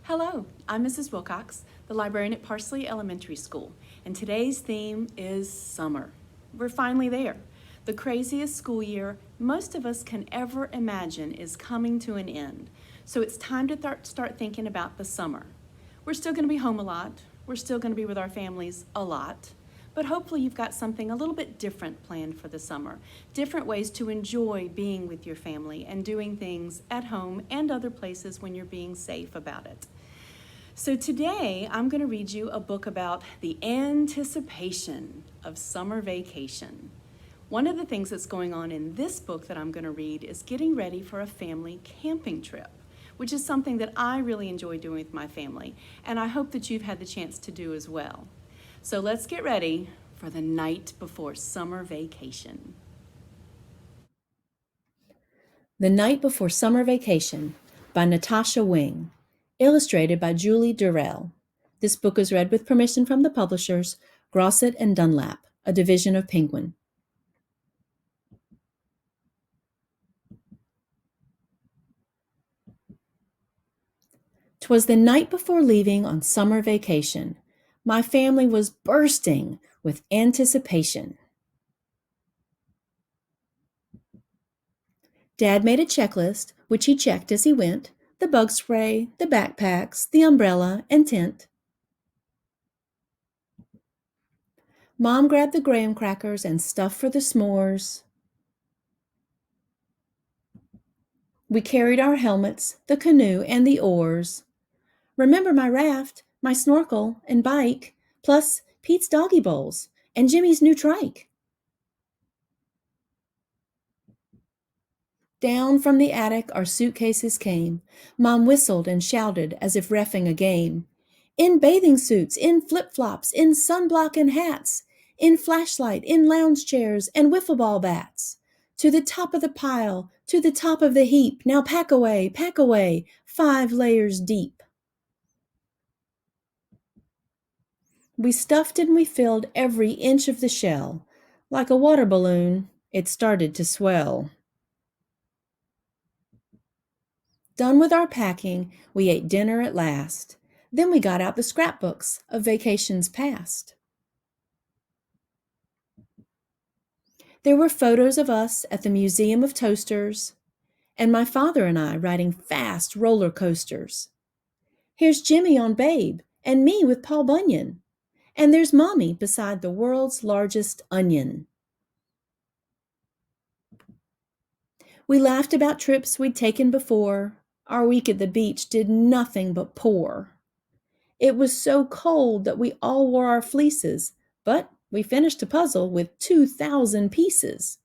Hello, I'm Mrs. Wilcox, the librarian at Parsley Elementary School, and today's theme is summer. We're finally there. The craziest school year most of us can ever imagine is coming to an end, so it's time to start thinking about the summer. We're still going to be home a lot, we're still going to be with our families a lot, but hopefully you've got something a little bit different planned for the summer, different ways to enjoy being with your family and doing things at home and other places when you're being safe about it. So today I'm going to read you a book about the anticipation of summer vacation. One of the things that's going on in this book that I'm going to read is getting ready for a family camping trip, which is something that I really enjoy doing with my family, and I hope that you've had the chance to do as well. So let's get ready for the night before summer vacation. The Night Before Summer Vacation by Natasha Wing, illustrated by Julie Durrell. This book is read with permission from the publishers, Grosset and Dunlap, a division of Penguin. "'Twas the night before leaving on summer vacation. My family was bursting with anticipation. Dad made a checklist, which he checked as he went, the bug spray, the backpacks, the umbrella, and tent. Mom grabbed the graham crackers and stuff for the s'mores. We carried our helmets, the canoe, and the oars. Remember my raft, my snorkel and bike, plus Pete's doggy bowls and Jimmy's new trike. Down from the attic our suitcases came. Mom whistled and shouted as if reffing a game. In bathing suits, in flip-flops, in sunblock and hats, in flashlight, in lounge chairs and wiffle ball bats. To the top of the pile, to the top of the heap, now pack away, 5 layers deep. We stuffed and we filled every inch of the shell. Like a water balloon, it started to swell. Done with our packing, we ate dinner at last. Then we got out the scrapbooks of vacations past. There were photos of us at the Museum of Toasters, and my father and I riding fast roller coasters. Here's Jimmy on Babe, and me with Paul Bunyan. And there's Mommy beside the world's largest onion. We laughed about trips we'd taken before. Our week at the beach did nothing but pour. It was so cold that we all wore our fleeces, but we finished a puzzle with 2,000 pieces.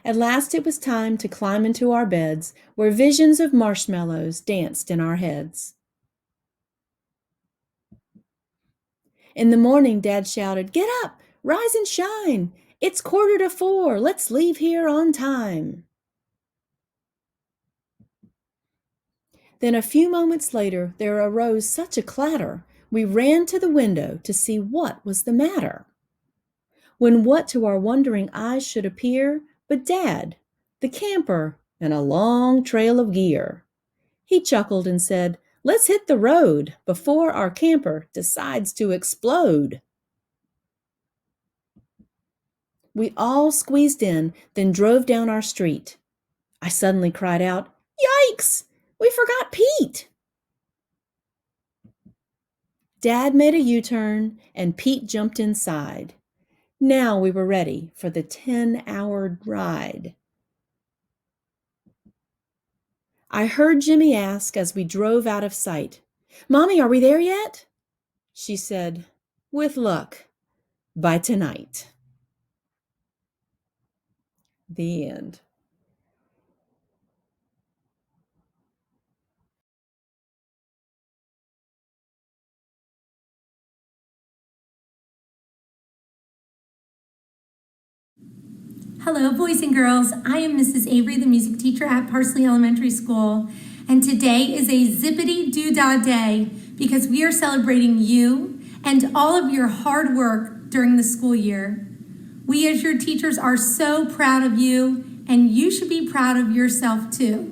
At last it was time to climb into our beds, where visions of marshmallows danced in our heads. In the morning, Dad shouted, "Get up, rise and shine. It's 3:45, let's leave here on time." Then a few moments later, there arose such a clatter, we ran to the window to see what was the matter. When what to our wondering eyes should appear but Dad, the camper, and a long trail of gear. He chuckled and said, "Let's hit the road before our camper decides to explode." We all squeezed in, then drove down our street. I suddenly cried out, "Yikes! We forgot Pete!" Dad made a U-turn, and Pete jumped inside. Now we were ready for the 10-hour ride. I heard Jimmy ask as we drove out of sight, "Mommy, are we there yet?" She said, "With luck, by tonight." The end. Hello, boys and girls. I am Mrs. Avery, the music teacher at Parsley Elementary School. And today is a zippity-doo-dah day because we are celebrating you and all of your hard work during the school year. We as your teachers are so proud of you, and you should be proud of yourself too.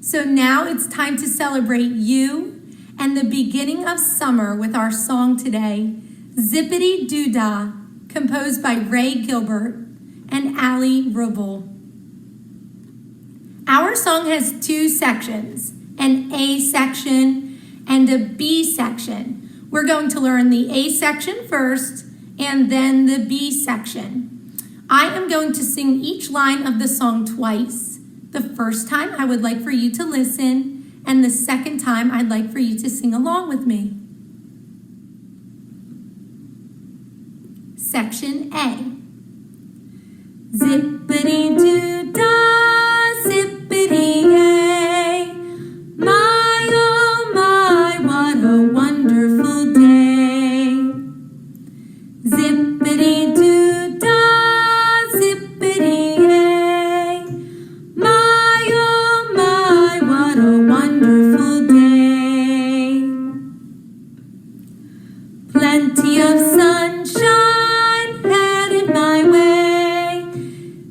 So now it's time to celebrate you and the beginning of summer with our song today, Zippity Doo Dah, composed by Ray Gilbert and Allie Rubel. Our song has two sections, an A section and a B section. We're going to learn the A section first and then the B section. I am going to sing each line of the song twice. The first time I would like for you to listen, and the second time I'd like for you to sing along with me. Section A. Zippity doo dah, zippity yay. My oh my, what a wonderful day. Zippity doo dah, zippity yay. My oh my, what a wonderful day. Plenty of sunshine headed my way.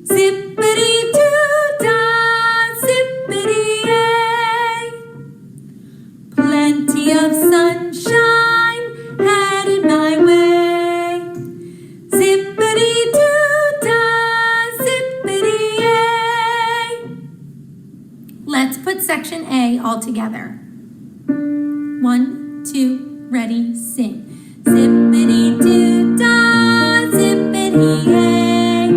Zippity doo dah, zippity yay. Plenty of sunshine headed my way. Zippity doo dah, zippity yay. Let's put section A all together. 1, 2, ready, sing. Zippity doo dah, zippity yay.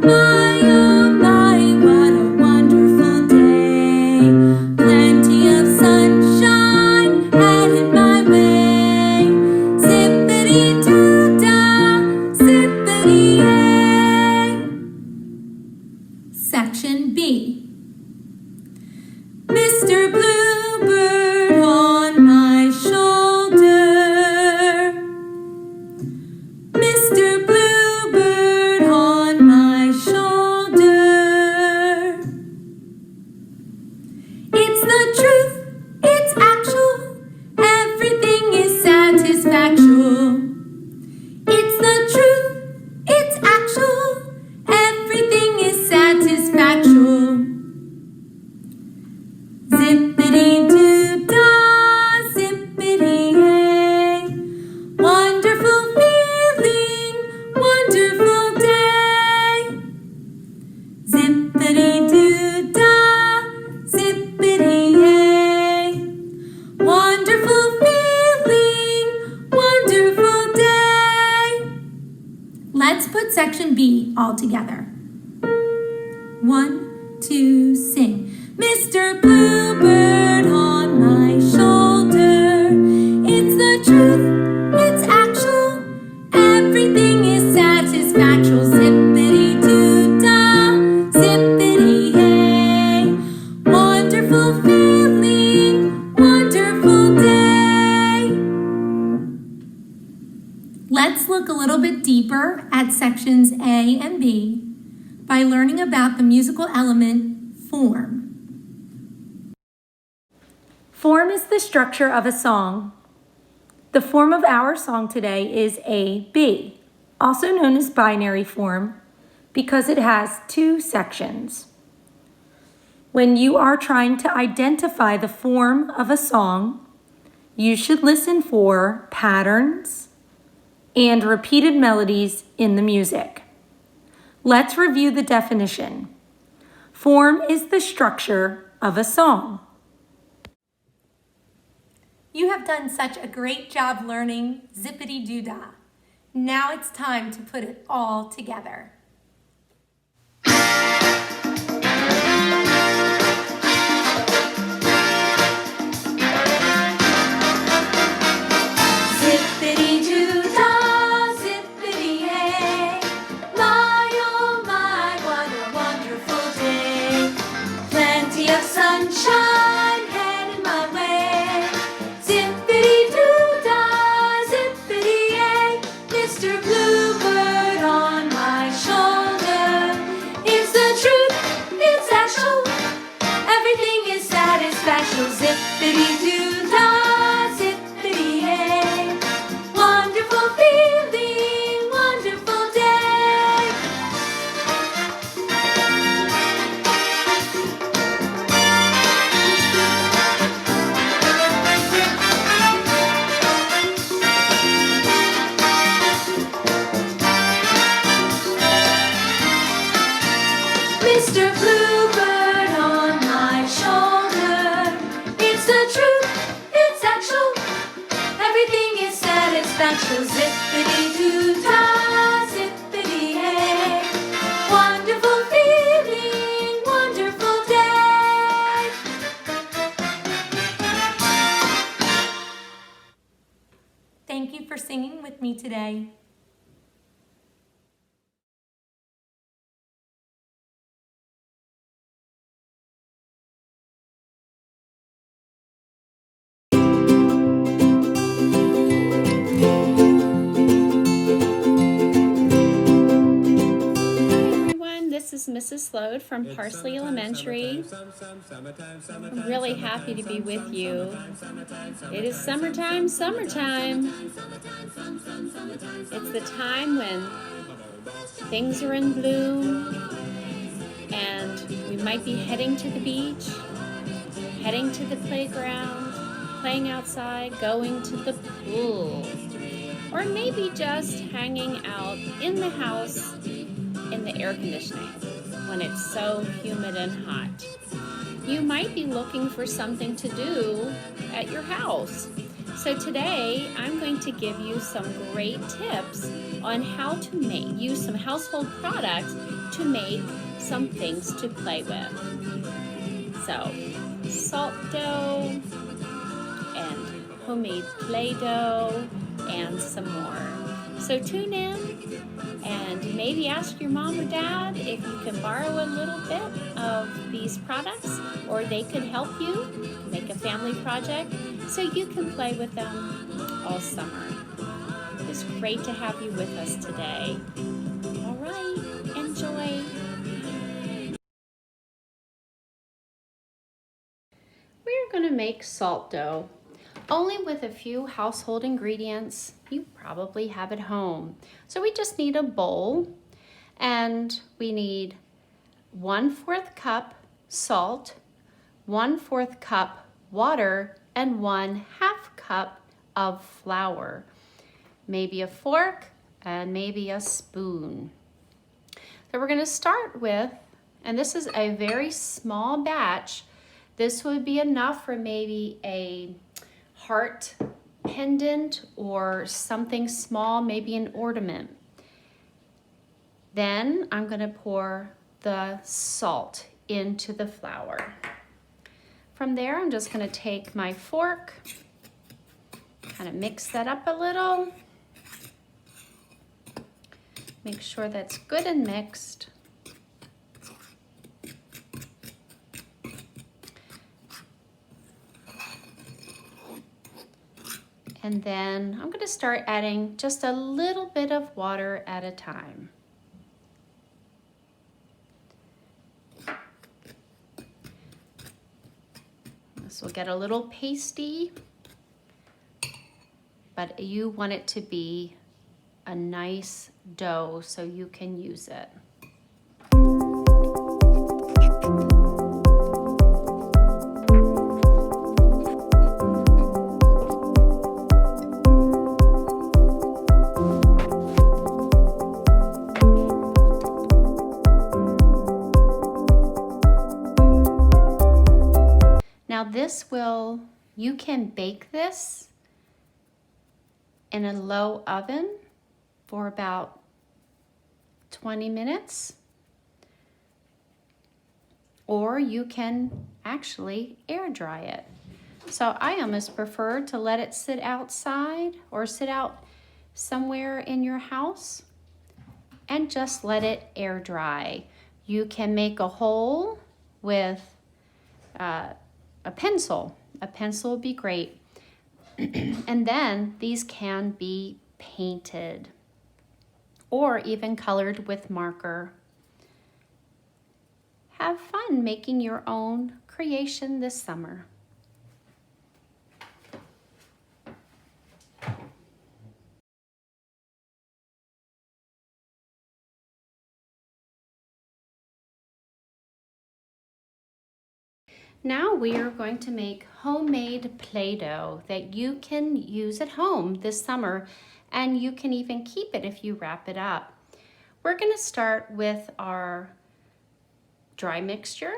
My oh my, what a wonderful day. Plenty of sunshine headed my way. Zippity doo dah, zippity yay. Section B. Mr. Bluebird on my shoulder. Mr. Bluebird on my shoulder. It's the truth, it's actual, everything is satisfactual. It's the truth, it's actual, everything is satisfactual. Zippity doo dah, zippity yay. Wonderful feeling, wonderful day. Zippity doo dah, zippity yay. Wonderful feeling, wonderful day. Let's put section B all together. 1, 2, sing. Mr. Bluebird on my shoulder. It's the truth, it's actual, everything is satisfactual. Zippity doo dah, zippity yay. Wonderful feeling, wonderful day. Let's look a little bit deeper at sections A and B by learning about the musical element form. Form is the structure of a song. The form of our song today is A-B, also known as binary form, because it has two sections. When you are trying to identify the form of a song, you should listen for patterns and repeated melodies in the music. Let's review the definition. Form is the structure of a song. You have done such a great job learning Zippity Doo Dah. Now it's time to put it all together. Zippity doo dah, zippity yay. My oh my, what a wonderful day. Plenty of sunshine headed my way. Zippity doo dah, zippity yay. Mr. Bluebird on my shoulder. It's the truth, it's actual, everything is satisfactual. Zippity doo dah, zippity yay. Wonderful feeling, wonderful day. dash, oh zippity-doo-dah, zippity-hey. Wonderful feeling, wonderful day. Thank you for singing with me today. This is Mrs. Slode from Parsley Elementary. I'm really happy to be with you. It is summertime, summertime. It's the time when things are in bloom and we might be heading to the beach, heading to the playground, playing outside, going to the pool, or maybe just hanging out in the house in the air conditioning when it's so humid and hot. You might be looking for something to do at your house. So today I'm going to give you some great tips on how to use some household products to make some things to play with. So salt dough and homemade Play-Doh and some more. So tune in and maybe ask your mom or dad if you can borrow a little bit of these products, or they could help you make a family project so you can play with them all summer. It's great to have you with us today. All right, enjoy. We're going to make salt dough, only with a few household ingredients you probably have at home. So we just need a bowl, and we need 1/4 cup salt, 1/4 cup water, and 1/2 cup of flour. Maybe a fork and maybe a spoon. So we're going to start with, and this is a very small batch. This would be enough for maybe a heart pendant or something small, maybe an ornament. Then I'm going to pour the salt into the flour. From there, I'm just going to take my fork, kind of mix that up a little. Make sure that's good and mixed. And then I'm going to start adding just a little bit of water at a time. This will get a little pasty, but you want it to be a nice dough so you can use it. Now you can bake this in a low oven for about 20 minutes, or you can actually air dry it. So I almost prefer to let it sit outside or sit out somewhere in your house and just let it air dry. You can make a hole with a pencil. A pencil would be great. And then these can be painted or even colored with marker. Have fun making your own creation this summer. Now we are going to make homemade Play-Doh that you can use at home this summer, and you can even keep it if you wrap it up. We're going to start with our dry mixture.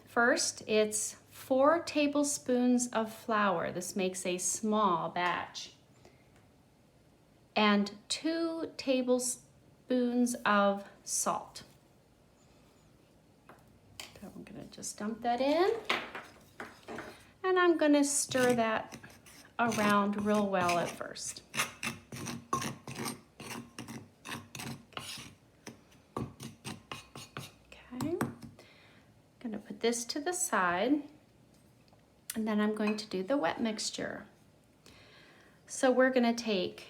First, it's 4 tablespoons of flour. This makes a small batch. and 2 tablespoons of salt. So I'm gonna just dump that in, and I'm gonna stir that around real well at first. Okay, gonna put this to the side, and then I'm going to do the wet mixture. So we're gonna take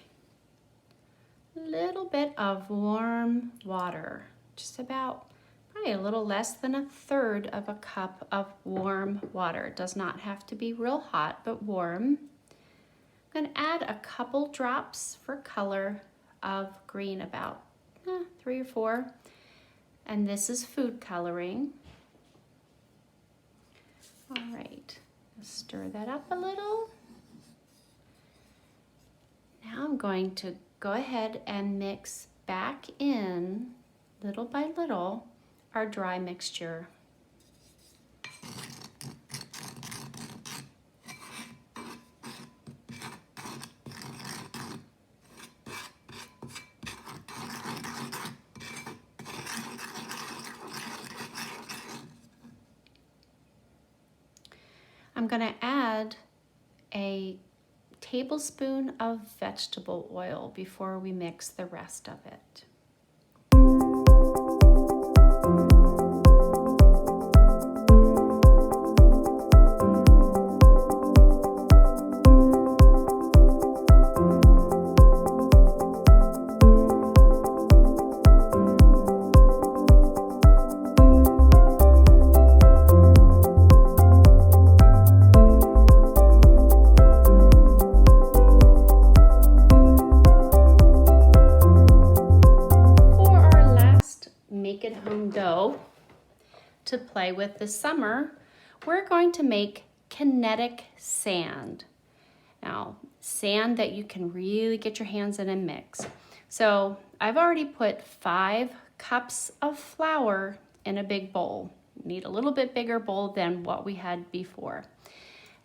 a little bit of warm water, just about probably a little less than 1/3 of a cup of warm water. It does not have to be real hot, but warm. I'm gonna add a couple drops for color of green, about 3 or 4. And this is food coloring. All right, stir that up a little. Now I'm going to go ahead and mix back in, little by little, our dry mixture. I'm going to add a tablespoon of vegetable oil before we mix the rest of it. To play with this summer, we're going to make kinetic sand. Now, sand that you can really get your hands in and mix. So I've already put 5 cups of flour in a big bowl. Need a little bit bigger bowl than what we had before.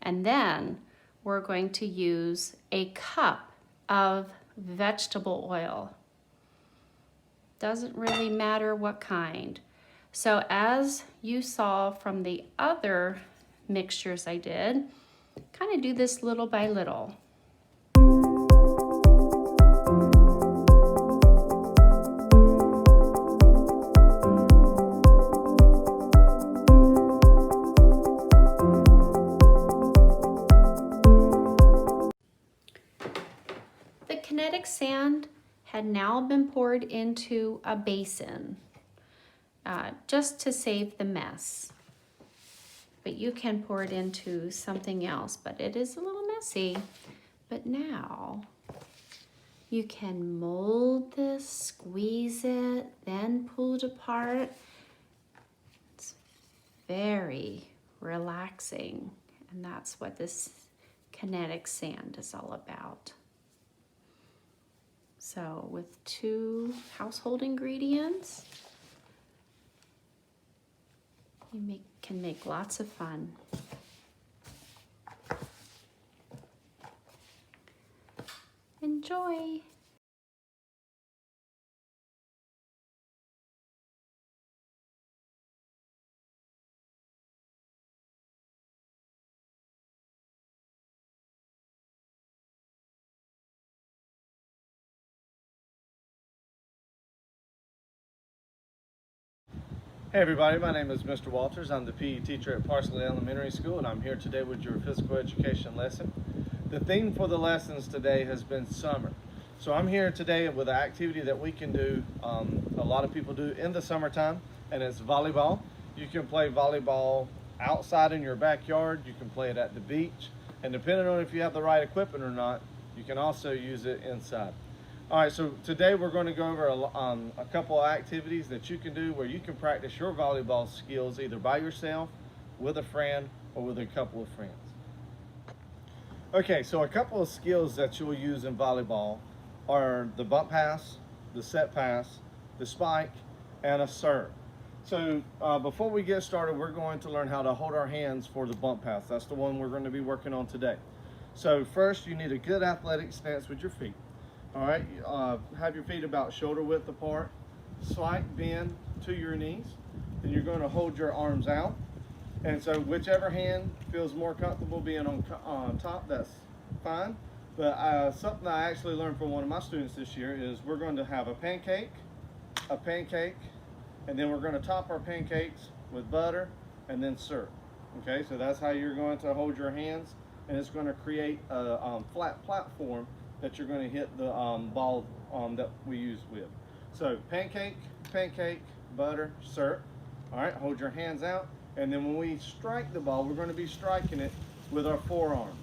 And then we're going to use a cup of vegetable oil. Doesn't really matter what kind. So as you saw from the other mixtures I did, kind of do this little by little. The kinetic sand had now been poured into a basin. Just to save the mess. But you can pour it into something else, but it is a little messy. But now you can mold this, squeeze it, then pull it apart. It's very relaxing, and that's what this kinetic sand is all about. So with 2 household ingredients, you can make lots of fun. Enjoy! Hey everybody, my name is Mr. Walters. I'm the PE teacher at Parsley Elementary School, and I'm here today with your physical education lesson. The theme for the lessons today has been summer. So I'm here today with an activity that we can do, a lot of people do in the summertime, and it's volleyball. You can play volleyball outside in your backyard, you can play it at the beach, and depending on if you have the right equipment or not, you can also use it inside. All right, so today we're going to go over a couple of activities that you can do where you can practice your volleyball skills either by yourself, with a friend, or with a couple of friends. Okay, so a couple of skills that you'll use in volleyball are the bump pass, the set pass, the spike, and a serve. So before we get started, we're going to learn how to hold our hands for the bump pass. That's the one we're going to be working on today. So first, you need a good athletic stance with your feet. All right, have your feet about shoulder width apart, slight bend to your knees. Then you're going to hold your arms out. And so whichever hand feels more comfortable being on top, that's fine. But something I actually learned from one of my students this year is we're going to have a pancake, and then we're going to top our pancakes with butter and then syrup. Okay, so that's how you're going to hold your hands, and it's going to create a flat platform that you're going to hit the ball that we use with. So pancake, butter, syrup. All right, hold your hands out, and then when we strike the ball, we're going to be striking it with our forearms.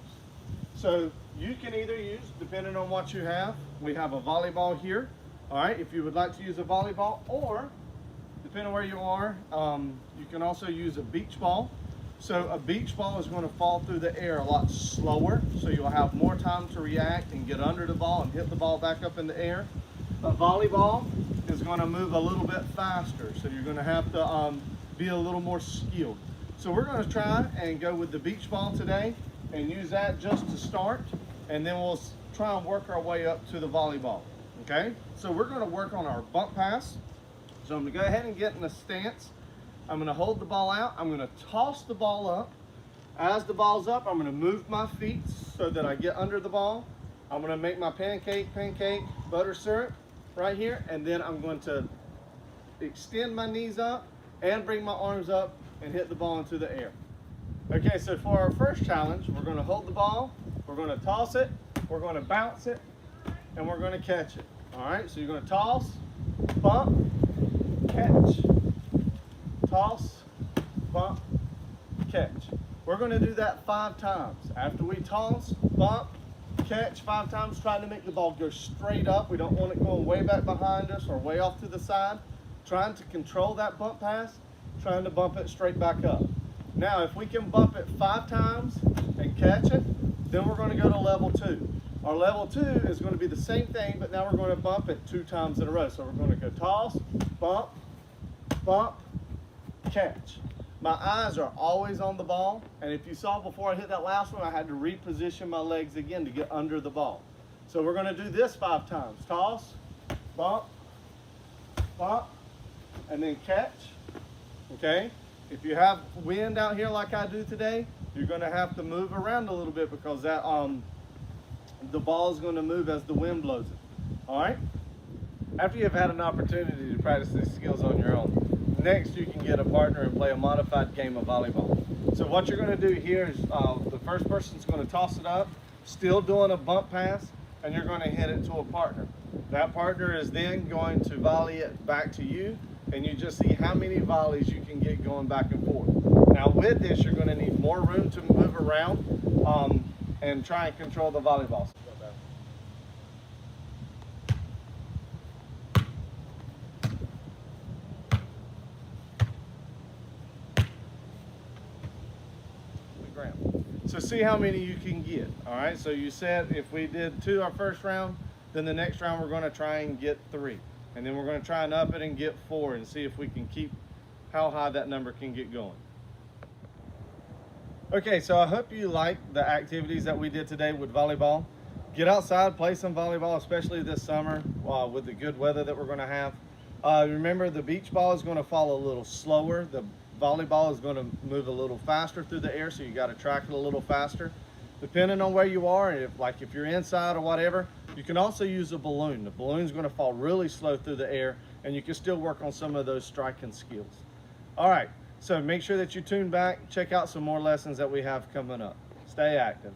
So you can either use, depending on what you have, we have a volleyball here. All right, if you would like to use a volleyball, or depending on where you are, you can also use a beach ball. So a beach ball is going to fall through the air a lot slower, so you'll have more time to react and get under the ball and hit the ball back up in the air. A volleyball is going to move a little bit faster, so you're going to have to be a little more skilled. So we're going to try and go with the beach ball today and use that just to start, and then we'll try and work our way up to the volleyball. Okay, so we're going to work on our bump pass. So I'm going to go ahead and get in a stance. I'm going to hold the ball out. I'm going to toss the ball up. As the ball's up, I'm going to move my feet so that I get under the ball. I'm going to make my pancake, butter syrup right here, and then I'm going to extend my knees up and bring my arms up and hit the ball into the air. Okay, so for our first challenge, we're going to hold the ball, we're going to toss it, we're going to bounce it, and we're going to catch it. All right, so you're going to toss, bump, catch, toss, bump, catch. We're going to do that 5 times. After we toss, bump, catch 5 times, trying to make the ball go straight up. We don't want it going way back behind us or way off to the side. Trying to control that bump pass, trying to bump it straight back up. Now, if we can bump it 5 times and catch it, then we're going to go to level 2. Our level 2 is going to be the same thing, but now we're going to bump it 2 times in a row. So we're going to go toss, bump, bump, catch. My eyes are always on the ball, and if you saw before I hit that last one, I had to reposition my legs again to get under the ball. So we're going to do this 5 times. Toss, bump, bump, and then catch. Okay? If you have wind out here like I do today, you're going to have to move around a little bit because that the ball is going to move as the wind blows it. All right? After you've had an opportunity to practice these skills on your own, next you can get a partner and play a modified game of volleyball. So what you're going to do here is the first person's going to toss it up, still doing a bump pass, and you're going to hit it to a partner. That partner is then going to volley it back to you, and you just see how many volleys you can get going back and forth. Now with this, you're going to need more room to move around and try and control the volleyball. So see how many you can get. All right, so you said if we did 2 our first round, then the next round we're going to try and get 3, and then we're going to try and up it and get 4 and see if we can keep how high that number can get going. Okay, so I hope you liked the activities that we did today with volleyball. Get outside, play some volleyball, especially this summer with the good weather that we're going to have. Remember, the beach ball is going to fall a little slower. The volleyball is going to move a little faster through the air, so you got to track it a little faster. Depending on where you are, if you're inside or whatever, you can also use a balloon. The balloon's going to fall really slow through the air, and you can still work on some of those striking skills. All right, so make sure that you tune back, check out some more lessons that we have coming up. Stay active.